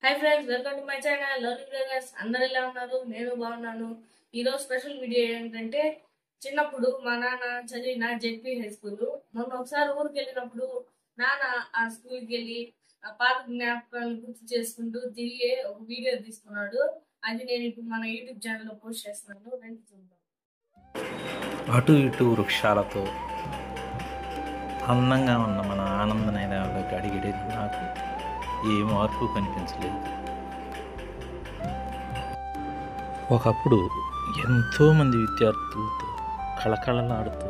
Hi friends, welcome to my channel learning bloggers. అందరు ఎలా ఉన్నారు? నేను బాగున్నాను. ఈరోజు స్పెషల్ వీడియో ఏంటంటే, చిన్నప్పుడు మా నాన్న చదివిన జెడ్పీ హై స్కూల్. మొన్న ఒకసారి ఊరికి వెళ్ళినప్పుడు నాన్న ఆ స్కూల్కి వెళ్ళి ఆ పాత జ్ఞాపకాలను గుర్తు చేసుకుంటూ తిరిగి ఒక వీడియో తీసుకున్నాడు. అది నేను ఇప్పుడు మన యూట్యూబ్ ఛానల్లో పోస్ట్ చేస్తున్నాను. రండి చూద్దాం. అటు ఇటు వృక్షాలతో అందంగా ఉన్న మన ఆనందనైనాలోకి అడిగేది నాకు ఏ మార్పు కనిపించలేదు. ఒకప్పుడు ఎంతోమంది విద్యార్థులతో కళకళలాడుతూ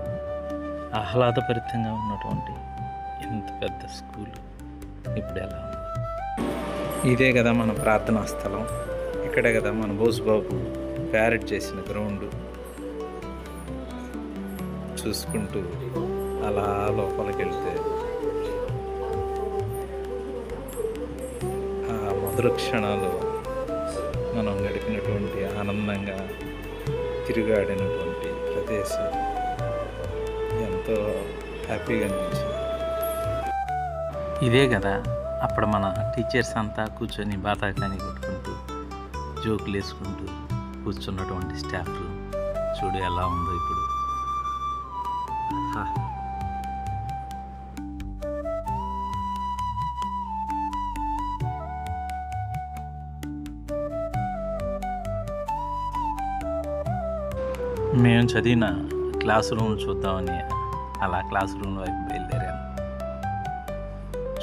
ఆహ్లాదభరితంగా ఉన్నటువంటి ఇంత పెద్ద స్కూలు ఇప్పుడు ఎలా ఉంది? ఇదే కదా మన ప్రార్థనా స్థలం, ఇక్కడే కదా మన బోసుబాబు ప్యారెడ్ చేసిన గ్రౌండ్. చూసుకుంటూ అలా లోపలికి వెళ్తే ఆ మధుర క్షణాలు మనం గడిపినటువంటి ఆనందంగా తిరుగాడినటువంటి ప్రదేశం ఎంతో హ్యాపీగా అనిపించింది. ఇదే కదా అప్పుడు మన టీచర్స్ అంతా కూర్చొని బాతాకాని కొట్టుకుంటూ జోకులు వేసుకుంటూ కూర్చున్నటువంటి స్టాఫ్ రూమ్. చూడు ఎలా ఉందో ఇప్పుడు. మేము చదివిన క్లాస్ రూమ్ చూద్దామని అలా క్లాస్ రూమ్ వైపు బయలుదేరాను.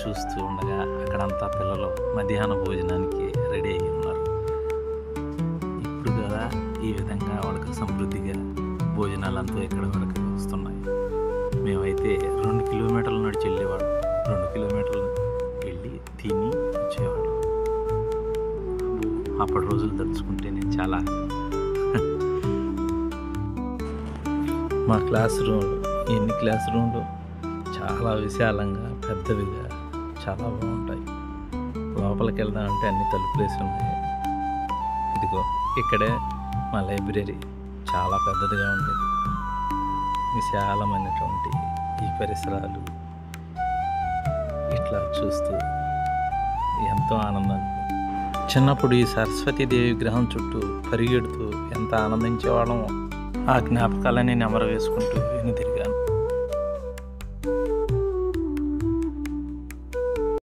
చూస్తూ ఉండగా అక్కడంతా పిల్లలు మధ్యాహ్న భోజనానికి రెడీ అయ్యి ఉన్నారు. ఇప్పుడు కదా ఈ విధంగా వాళ్ళకి సమృద్ధిగా భోజనాలంతా ఎక్కడి వరకు వస్తున్నాయి. మేమైతే 2 కిలోమీటర్లు నడిచి వెళ్ళేవాడు. 2 కిలోమీటర్లు వెళ్ళి తిని వచ్చేవాడు. అప్పటి రోజులు తలుచుకుంటే నేను చాలా మా క్లాస్ రూమ్లు, ఎన్ని క్లాస్ రూమ్లు చాలా విశాలంగా పెద్దవిగా చాలా బాగుంటాయి. లోపలికి వెళ్దామంటే అన్ని తలుపులేసి ఉన్నాయి. ఇదిగో ఇక్కడే మా లైబ్రరీ చాలా పెద్దదిగా ఉండేది. విశాలమైనటువంటి ఈ పరిసరాలు ఇట్లా చూస్తూ ఎంతో ఆనందం. చిన్నప్పుడు ఈ సరస్వతీదేవి విగ్రహం చుట్టూ పరిగెడుతూ ఎంత ఆనందించేవాళ్ళమో ఆ జ్ఞాపకాలని నెమరు వేసుకుంటూ వెనుదిరిగా